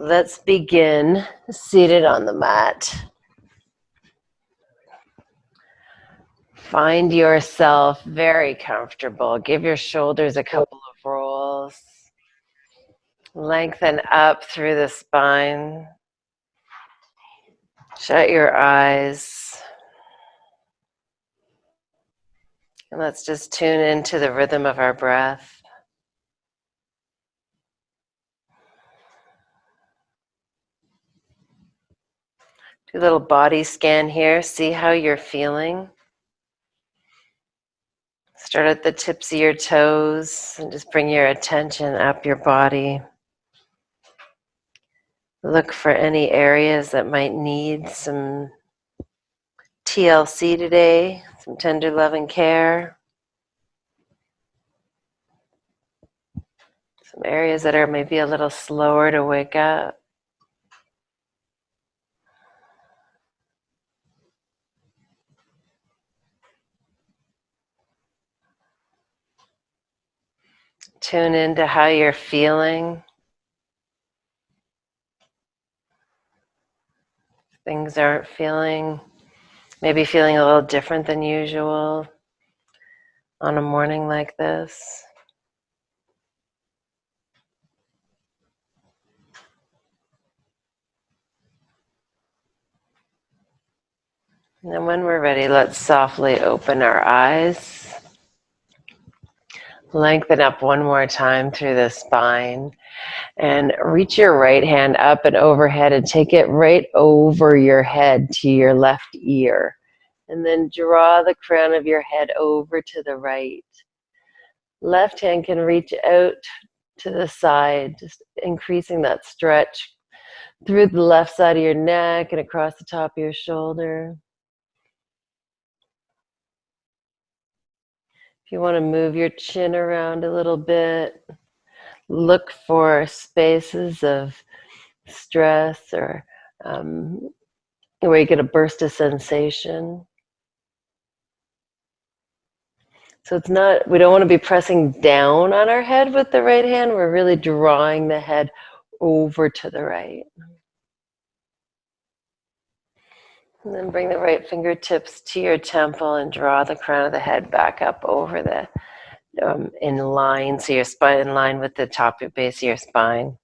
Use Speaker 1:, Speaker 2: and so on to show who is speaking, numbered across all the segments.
Speaker 1: Let's begin seated on the mat. Find yourself very comfortable. Give your shoulders a couple of rolls. Lengthen up through the spine. Shut your eyes. And let's just tune into the rhythm of our breath. Do a little body scan here. See how you're feeling. Start at the tips of your toes and just bring your attention up your body. Look for any areas that might need some TLC today, some tender love and care. Some areas that are maybe a little slower to wake up. Tune into how you're feeling. Things aren't maybe feeling a little different than usual on a morning like this. And then when we're ready, let's softly open our eyes. Lengthen up one more time through the spine. And reach your right hand up and overhead and take it right over your head to your left ear. And then draw the crown of your head over to the right. Left hand can reach out to the side, just increasing that stretch through the left side of your neck and across the top of your shoulder. If you want to move your chin around a little bit, look for spaces of stress or where you get a burst of sensation. So it's not, we don't want to be pressing down on our head with the right hand. We're really drawing the head over to the right. And then bring the right fingertips to your temple and draw the crown of the head back up over the, in line, so your spine in line with the top of base of your spine.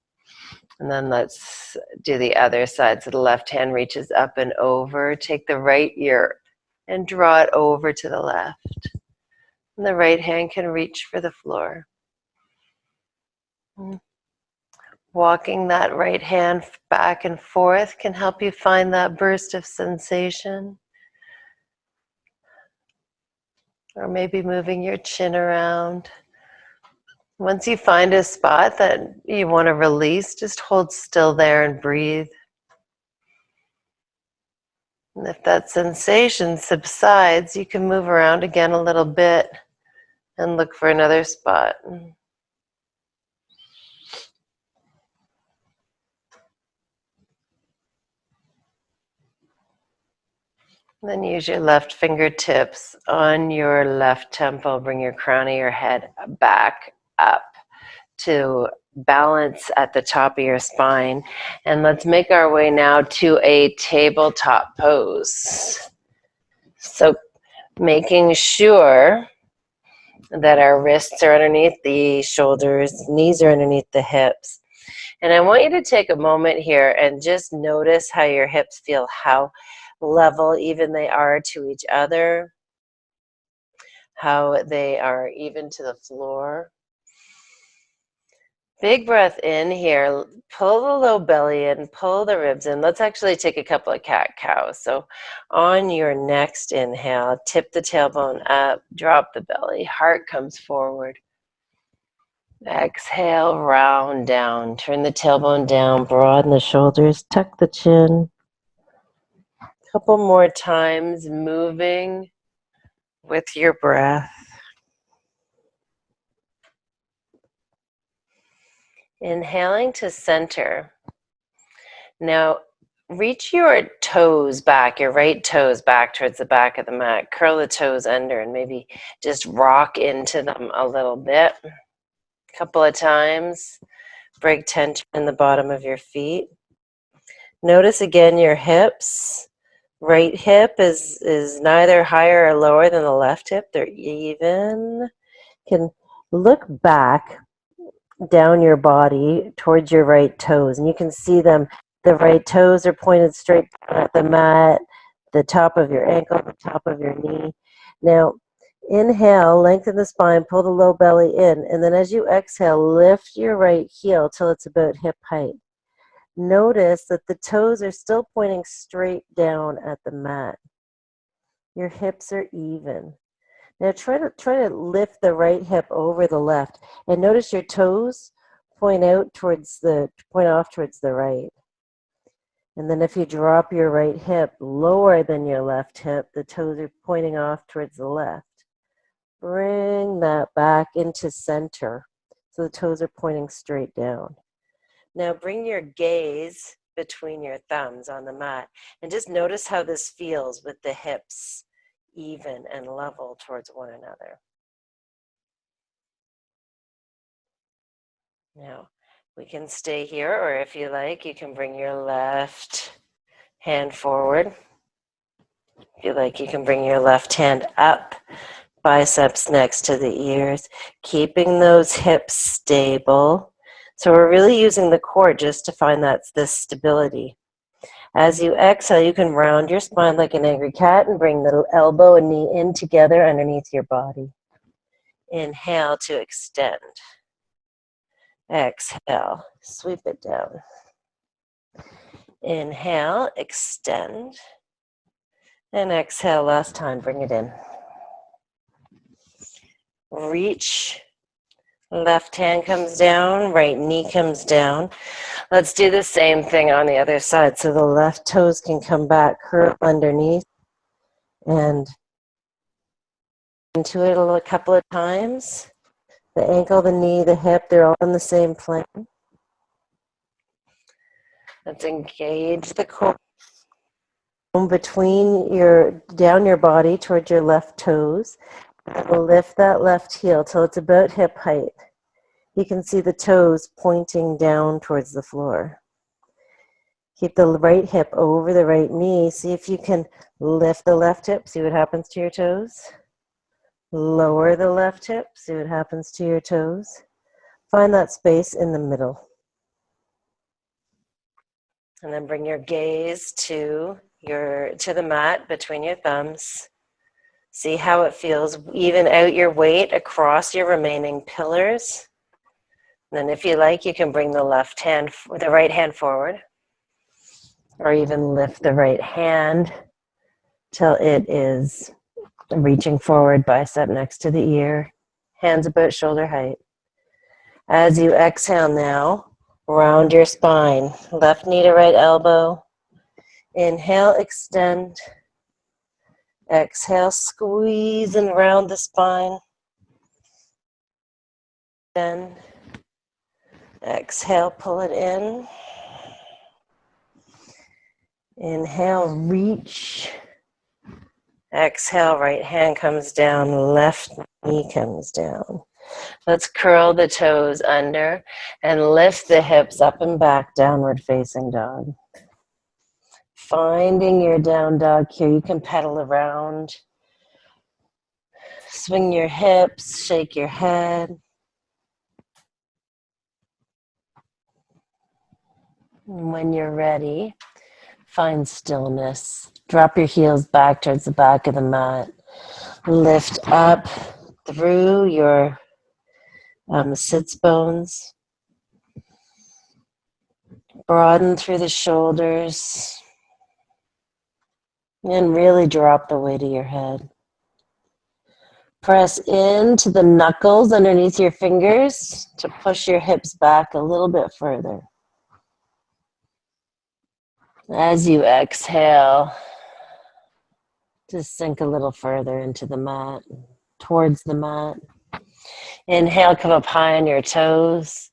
Speaker 1: And then let's do the other side. So the left hand reaches up and over. Take the right ear and draw it over to the left. And the right hand can reach for the floor. Walking that right hand back and forth can help you find that burst of sensation. Or maybe moving your chin around. Once you find a spot that you want to release, just hold still there and breathe. And if that sensation subsides, you can move around again a little bit and look for another spot. Then use your left fingertips on your left temple. Bring your crown of your head back up to balance at the top of your spine. And let's make our way now to a tabletop pose. So making sure that our wrists are underneath the shoulders, knees are underneath the hips. And I want you to take a moment here and just notice how your hips feel, how level even they are to each other, how they are even to the floor. Big breath in here, pull the low belly in, pull the ribs in. Let's actually take a couple of cat-cows. So on your next inhale, tip the tailbone up, drop the belly, heart comes forward. Exhale, round down, turn the tailbone down, broaden the shoulders, tuck the chin. Couple more times, moving with your breath. Inhaling to center. Now, reach your toes back, your right toes back towards the back of the mat. Curl the toes under and maybe just rock into them a little bit. A couple of times. Break tension in the bottom of your feet. Notice again your hips. Right hip is neither higher or lower than the left hip. They're even. Can look back down your body towards your right toes, and you can see them. The right toes are pointed straight down at the mat, the top of your ankle, the top of your knee. Now, inhale, lengthen the spine, pull the low belly in, and then as you exhale, lift your right heel till it's about hip height. Notice that the toes are still pointing straight down at the mat. Your hips are even. Now try to lift the right hip over the left, and notice your toes point off towards the right. And then if you drop your right hip lower than your left hip, the toes are pointing off towards the left. Bring that back into center, so the toes are pointing straight down. Now bring your gaze between your thumbs on the mat, and just notice how this feels with the hips even and level towards one another. Now, we can stay here, or if you like, you can bring your left hand forward. If you like, you can bring your left hand up, biceps next to the ears, keeping those hips stable. So we're really using the core just to find this stability. As you exhale, you can round your spine like an angry cat and bring the elbow and knee in together underneath your body. Inhale to extend. Exhale, sweep it down. Inhale, extend. And exhale, last time, bring it in. Reach. Left hand comes down, right knee comes down. Let's do the same thing on the other side. So the left toes can come back, curl underneath, and into it a couple of times. The ankle, the knee, the hip, they're all on the same plane. Let's engage the core between down your body towards your left toes. And lift that left heel till it's about hip height. You can see the toes pointing down towards the floor. Keep the right hip over the right knee. See if you can lift the left hip, see what happens to your toes. Lower the left hip, see what happens to your toes. Find that space in the middle. And then bring your gaze to the mat between your thumbs. See how it feels. Even out your weight across your remaining pillars. And then if you like, you can bring the right hand forward. Or even lift the right hand till it is reaching forward, bicep next to the ear. Hands about shoulder height. As you exhale now, round your spine. Left knee to right elbow. Inhale, extend. Exhale, squeeze and round the spine. Then exhale, pull it in. Inhale, reach. Exhale, right hand comes down, left knee comes down. Let's curl the toes under and lift the hips up and back, downward facing dog. Finding your down dog here. You can pedal around. Swing your hips, shake your head. And when you're ready, find stillness. Drop your heels back towards the back of the mat. Lift up through your sits bones. Broaden through the shoulders. And really drop the weight of your head. Press into the knuckles underneath your fingers to push your hips back a little bit further. As you exhale, just sink a little further into the mat, towards the mat. Inhale, come up high on your toes.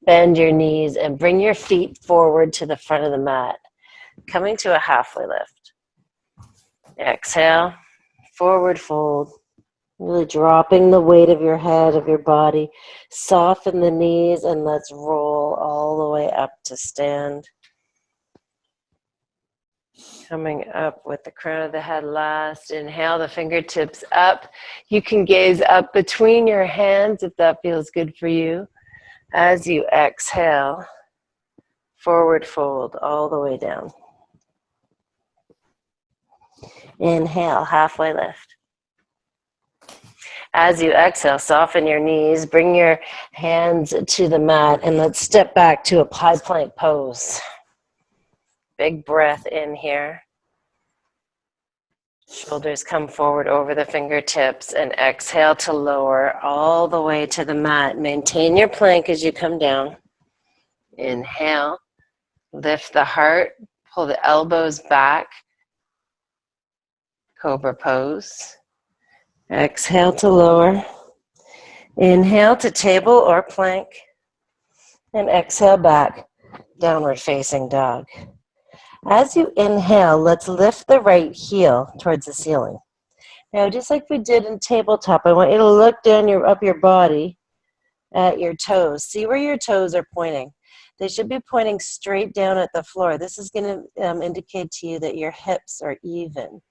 Speaker 1: Bend your knees and bring your feet forward to the front of the mat, coming to a halfway lift. Exhale, forward fold. Really dropping the weight of your head, of your body. Soften the knees and let's roll all the way up to stand. Coming up with the crown of the head last. Inhale the fingertips up. You can gaze up between your hands if that feels good for you. As you exhale, forward fold all the way down. Inhale, halfway lift. As you exhale, soften your knees, bring your hands to the mat, and let's step back to a high plank pose. Big breath in here. Shoulders come forward over the fingertips, and exhale to lower all the way to the mat. Maintain your plank as you come down. Inhale, lift the heart, pull the elbows back. Cobra pose. Exhale to lower. Inhale to table or plank. And exhale back, downward facing dog. As you inhale, let's lift the right heel towards the ceiling. Now, just like we did in tabletop, I want you to look down up your body at your toes. See where your toes are pointing. They should be pointing straight down at the floor. This is going to indicate to you that your hips are even.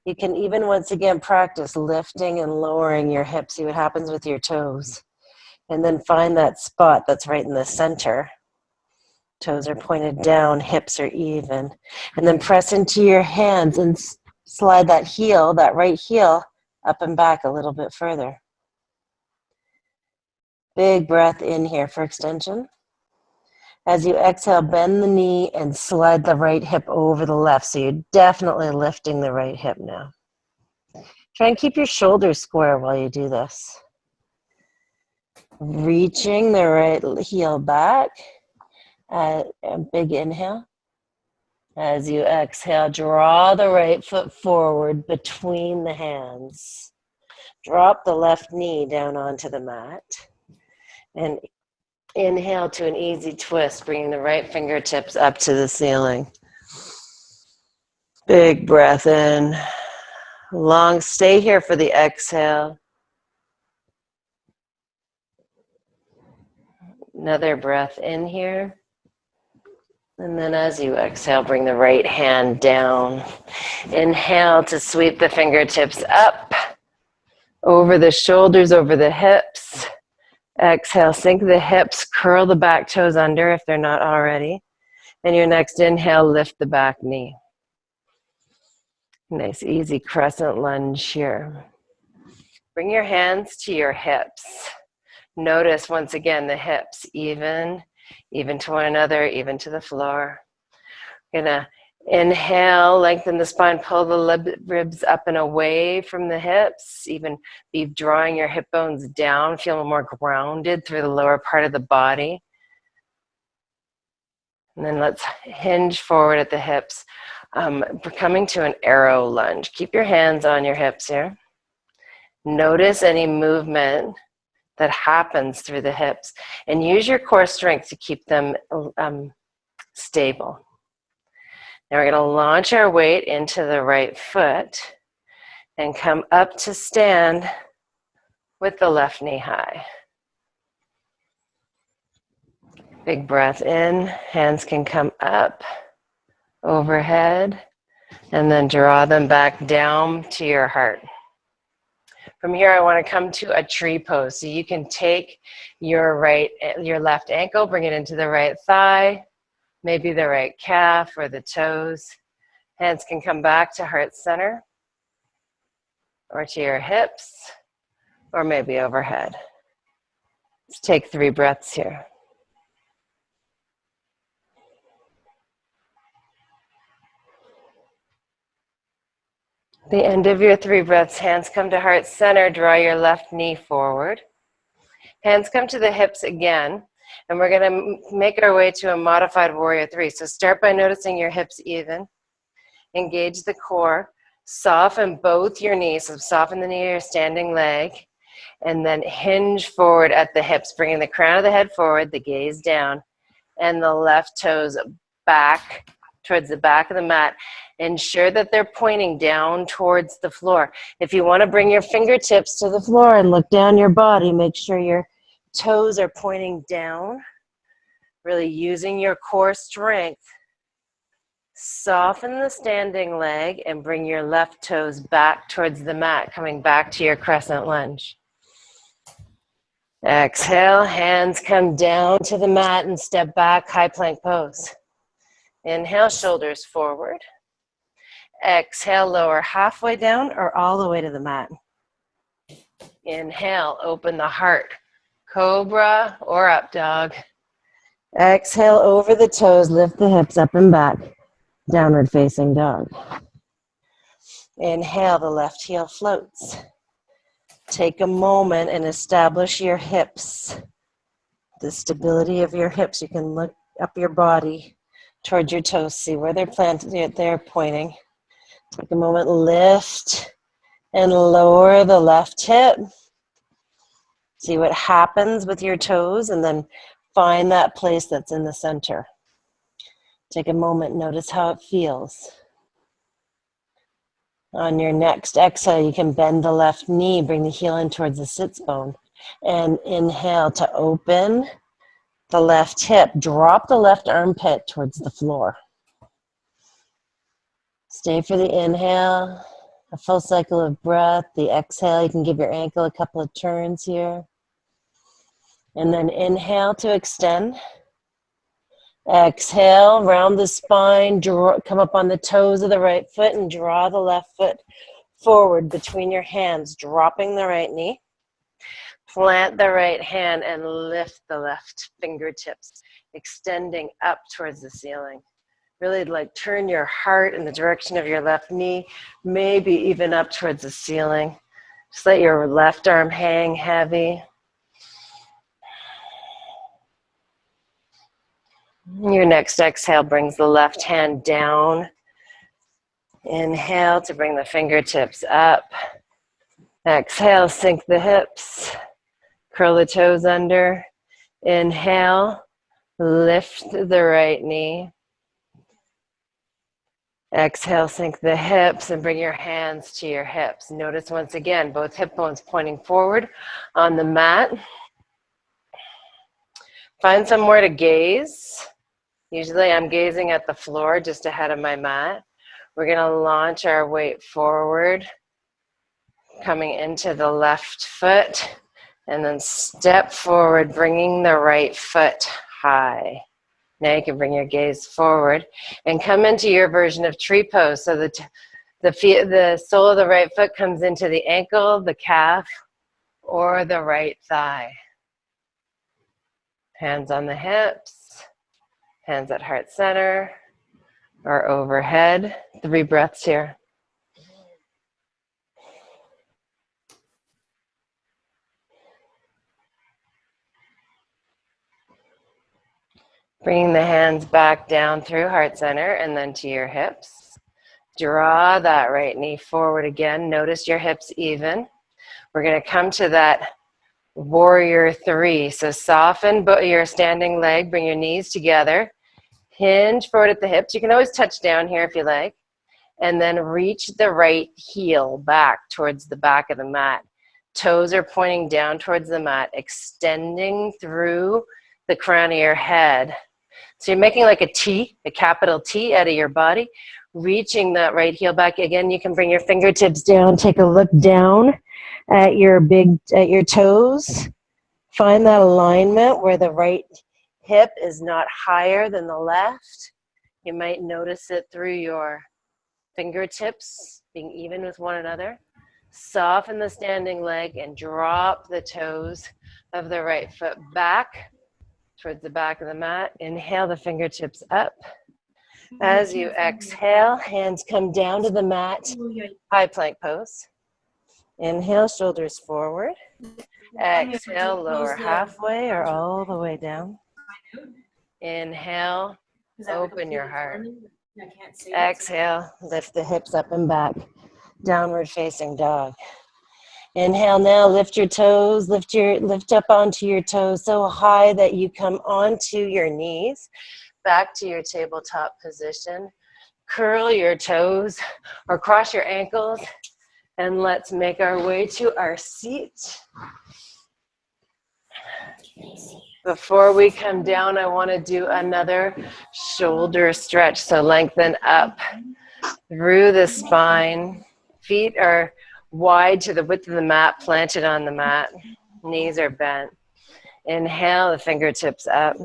Speaker 1: You can even, once again, practice lifting and lowering your hips. See what happens with your toes. And then find that spot that's right in the center. Toes are pointed down, hips are even. And then press into your hands and slide that heel, that right heel, up and back a little bit further. Big breath in here for extension. As you exhale, bend the knee and slide the right hip over the left. So you're definitely lifting the right hip now. Try and keep your shoulders square while you do this. Reaching the right heel back. A big inhale. As you exhale, draw the right foot forward between the hands. Drop the left knee down onto the mat. And inhale to an easy twist, bringing the right fingertips up to the ceiling. Big breath in. Long, stay here for the exhale. Another breath in here. And then as you exhale, bring the right hand down. Inhale to sweep the fingertips up, over the shoulders, over the hips. Exhale, sink the hips, curl the back toes under if they're not already. And your next inhale, lift the back knee. Nice, easy crescent lunge here. Bring your hands to your hips. Notice once again the hips, even to one another, even to the floor. We're gonna inhale, lengthen the spine, pull the ribs up and away from the hips, even be drawing your hip bones down, feel more grounded through the lower part of the body. And then let's hinge forward at the hips. We're coming to an arrow lunge. Keep your hands on your hips here. Notice any movement that happens through the hips and use your core strength to keep them stable. Now we're going to launch our weight into the right foot and come up to stand with the left knee high. Big breath in, hands can come up, overhead, and then draw them back down to your heart. From here, I want to come to a tree pose. So you can take your left ankle, bring it into the right thigh, maybe the right calf or the toes. Hands can come back to heart center or to your hips or maybe overhead. Let's take 3 breaths here. The end of your 3 breaths, hands come to heart center, draw your left knee forward. Hands come to the hips again, and we're going to make our way to a modified warrior 3. So start by noticing your hips even. Engage the core. Soften both your knees, so soften the knee of your standing leg, and then hinge forward at the hips, bringing the crown of the head forward, the gaze down, and the left toes back towards the back of the mat. Ensure that they're pointing down towards the floor. If you want to bring your fingertips to the floor and look down your body, make sure your toes are pointing down, really using your core strength. Soften the standing leg and bring your left toes back towards the mat, coming back to your crescent lunge. Exhale, hands come down to the mat and step back, high plank pose. Inhale, shoulders forward. Exhale, lower halfway down or all the way to the mat. Inhale, open the heart, cobra or up dog. Exhale, over the toes, lift the hips up and back, downward facing dog. Inhale, the left heel floats. Take a moment and establish your hips. The stability of your hips. You can look up your body towards your toes. See where they're planted, they're pointing. Take a moment, lift and lower the left hip. See what happens with your toes and then find that place that's in the center. Take a moment, notice how it feels. On your next exhale, you can bend the left knee, bring the heel in towards the sits bone, and inhale to open the left hip. Drop the left armpit towards the floor. Stay for the inhale, a full cycle of breath. The exhale, you can give your ankle a couple of turns here. And then inhale to extend. Exhale, round the spine, come up on the toes of the right foot and draw the left foot forward between your hands, dropping the right knee. Plant the right hand and lift the left fingertips, extending up towards the ceiling. Really like turn your heart in the direction of your left knee, maybe even up towards the ceiling. Just let your left arm hang heavy. Your next exhale brings the left hand down. Inhale to bring the fingertips up. Exhale, sink the hips. Curl the toes under. Inhale, lift the right knee. Exhale, sink the hips and bring your hands to your hips. Notice once again, both hip bones pointing forward on the mat. Find somewhere to gaze. Usually I'm gazing at the floor just ahead of my mat. We're going to launch our weight forward, coming into the left foot, and then step forward, bringing the right foot high. Now you can bring your gaze forward and come into your version of tree pose. So the sole of the right foot comes into the ankle, the calf, or the right thigh. Hands on the hips. Hands at heart center or overhead. 3 breaths here. Bringing the hands back down through heart center and then to your hips. Draw that right knee forward again. Notice your hips even. We're going to come to that warrior 3. So soften your standing leg. Bring your knees together. Hinge forward at the hips. You can always touch down here if you like. And then reach the right heel back towards the back of the mat. Toes are pointing down towards the mat, extending through the crown of your head. So you're making like a T, a capital T out of your body, reaching that right heel back. Again, you can bring your fingertips down, take a look down at your toes. Find that alignment where the right hip is not higher than the left. You might notice it through your fingertips being even with one another. Soften the standing leg and drop the toes of the right foot back towards the back of the mat. Inhale the fingertips up. As you exhale, hands come down to the mat, high plank pose. Inhale, shoulders forward. Exhale, lower halfway or all the way down. Inhale, open your heart. Exhale, lift the hips up and back, downward facing dog. Inhale now, lift your toes, lift up onto your toes so high that you come onto your knees, back to your tabletop position. curl your toes or cross your ankles, and let's make our way to our seat. Before we come down, I want to do another shoulder stretch. So lengthen up through the spine. Feet are wide to the width of the mat, planted on the mat. Knees are bent. Inhale, the fingertips up.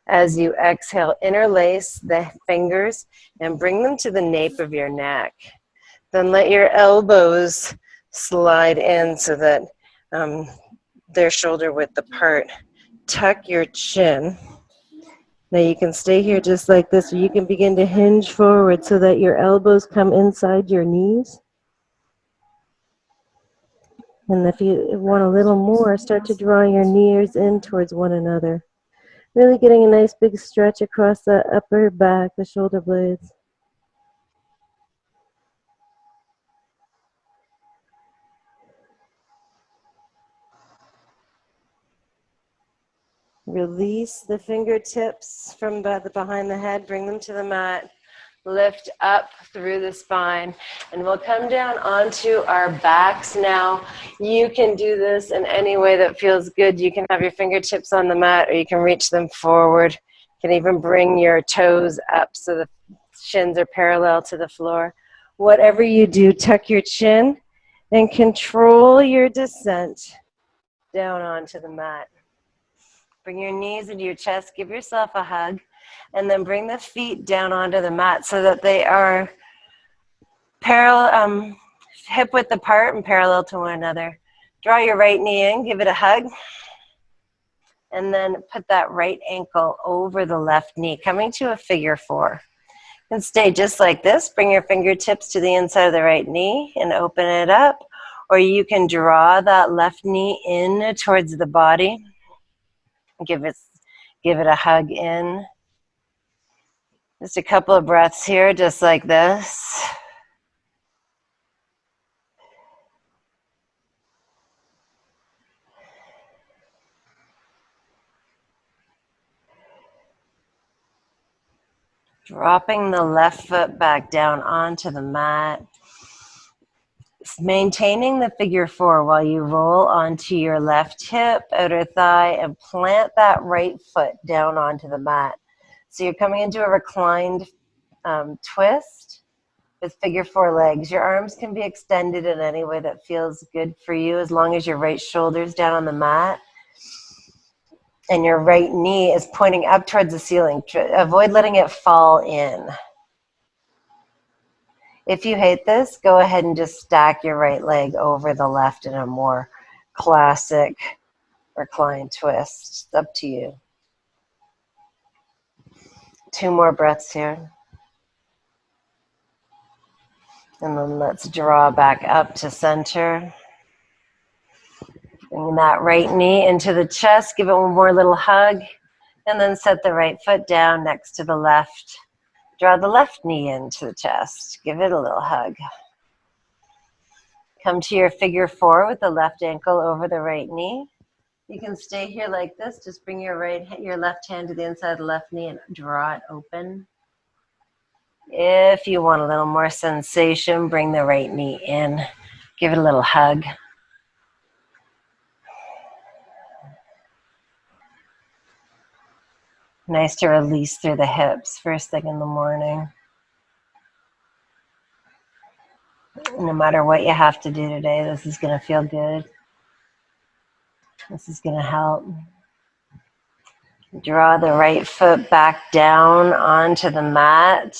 Speaker 1: As you exhale, interlace the fingers and bring them to the nape of your neck. Then let your elbows slide in so that they're shoulder width apart. Tuck your chin. Now you can stay here just like this, or you can begin to hinge forward so that your elbows come inside your knees. And if you want a little more, start to draw your knees in towards one another. Really getting a nice big stretch across the upper back, the shoulder blades. Release the fingertips from behind the head, bring them to the mat. Lift up through the spine, and we'll come down onto our backs now. You can do this in any way that feels good. You can have your fingertips on the mat, or you can reach them forward. You can even bring your toes up so the shins are parallel to the floor. Whatever you do, tuck your chin and control your descent down onto the mat. Bring your knees into your chest, give yourself a hug, and then bring the feet down onto the mat so that they are parallel, hip width apart and parallel to one another. Draw your right knee in, give it a hug, and then put that right ankle over the left knee, coming to a figure four. And stay just like this. Bring your fingertips to the inside of the right knee and open it up, or you can draw that left knee in towards the body. Give it a hug in. Just a couple of breaths here, just like this. Dropping the left foot back down onto the mat. Maintaining the figure four while you roll onto your left hip, outer thigh, and plant that right foot down onto the mat. So you're coming into a reclined twist with figure four legs. Your arms can be extended in any way that feels good for you, as long as your right shoulder's down on the mat and your right knee is pointing up towards the ceiling. Avoid letting it fall in. If you hate this, go ahead and just stack your right leg over the left in a more classic reclined twist. It's up to you. 2 more breaths here. And then let's draw back up to center. Bring that right knee into the chest. Give it one more little hug. And then set the right foot down next to the left. Draw the left knee into the chest. Give it a little hug. Come to your figure four with the left ankle over the right knee. You can stay here like this. Just bring your left hand to the inside of the left knee and draw it open. If you want a little more sensation, bring the right knee in. Give it a little hug. Nice to release through the hips first thing in the morning. No matter what you have to do today, this is going to feel good. This is going to help. Draw the right foot back down onto the mat.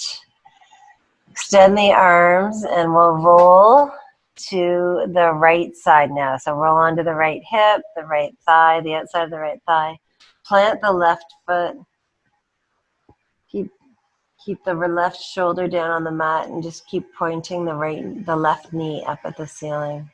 Speaker 1: Extend the arms and we'll roll to the right side now. So roll onto the right hip, the right thigh, the outside of the right thigh. Plant the left foot. Keep the left shoulder down on the mat and just keep pointing the left knee up at the ceiling.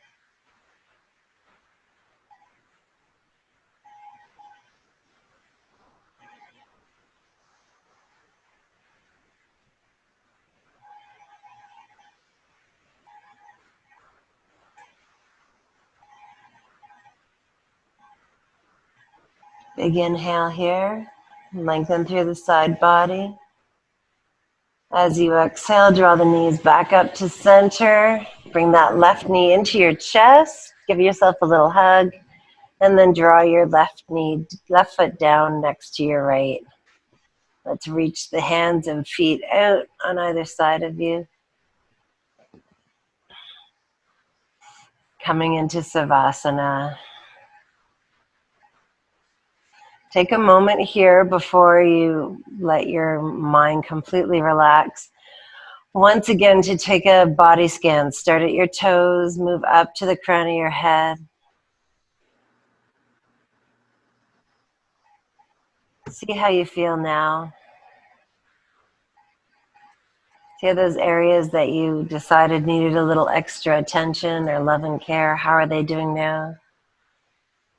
Speaker 1: Big inhale here. Lengthen through the side body. As you exhale, draw the knees back up to center. Bring that left knee into your chest. Give yourself a little hug. And then draw your left foot down next to your right. Let's reach the hands and feet out on either side of you. Coming into Savasana. Take a moment here before you let your mind completely relax. Once again, to take a body scan. Start at your toes, move up to the crown of your head. See how you feel now. See those areas that you decided needed a little extra attention or love and care. How are they doing now?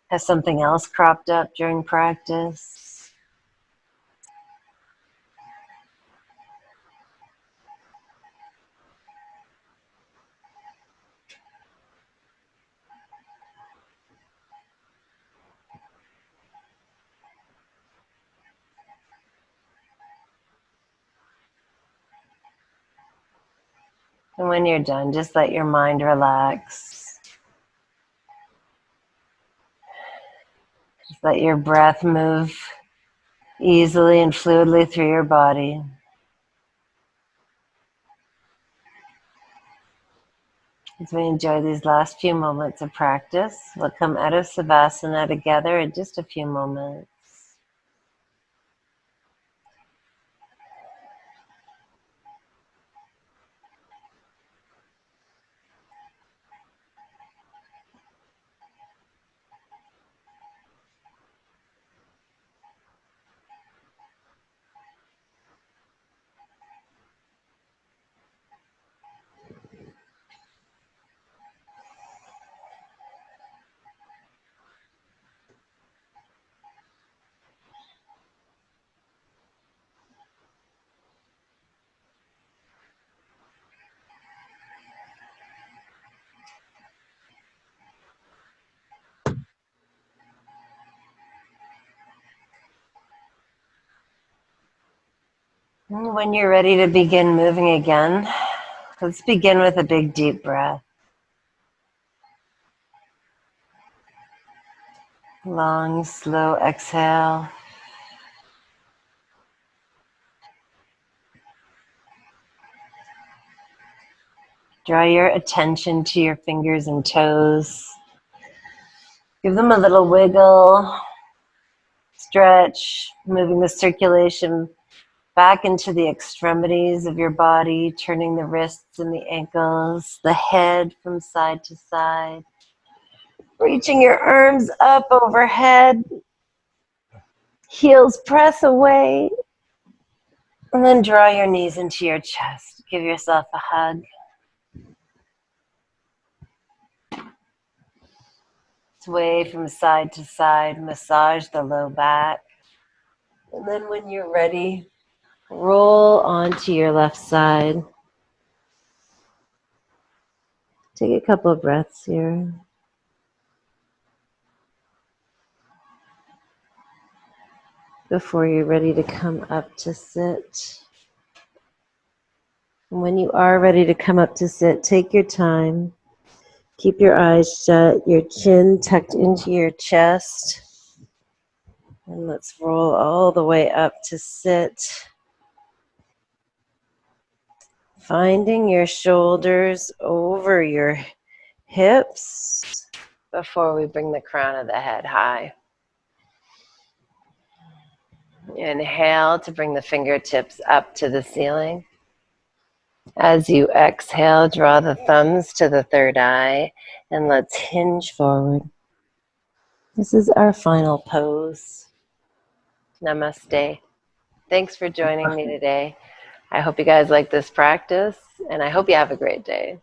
Speaker 1: Has something else cropped up during practice? And when you're done, just let your mind relax. Just let your breath move easily and fluidly through your body. As we enjoy these last few moments of practice, we'll come out of Savasana together in just a few moments. When you're ready to begin moving again, let's begin with a big deep breath. Long, slow exhale. Draw your attention to your fingers and toes. Give them a little wiggle, stretch, moving the circulation back into the extremities of your body, turning the wrists and the ankles, the head from side to side. Reaching your arms up overhead, heels press away, and then draw your knees into your chest. Give yourself a hug. Sway from side to side, massage the low back. And then when you're ready, roll onto your left side. Take a couple of breaths here. Before you're ready to come up to sit. And when you are ready to come up to sit, take your time. Keep your eyes shut, your chin tucked into your chest. And let's roll all the way up to sit. Finding your shoulders over your hips before we bring the crown of the head high. Inhale to bring the fingertips up to the ceiling. As you exhale, draw the thumbs to the third eye and let's hinge forward. This is our final pose. Namaste. Thanks for joining me today. I hope you guys like this practice and I hope you have a great day.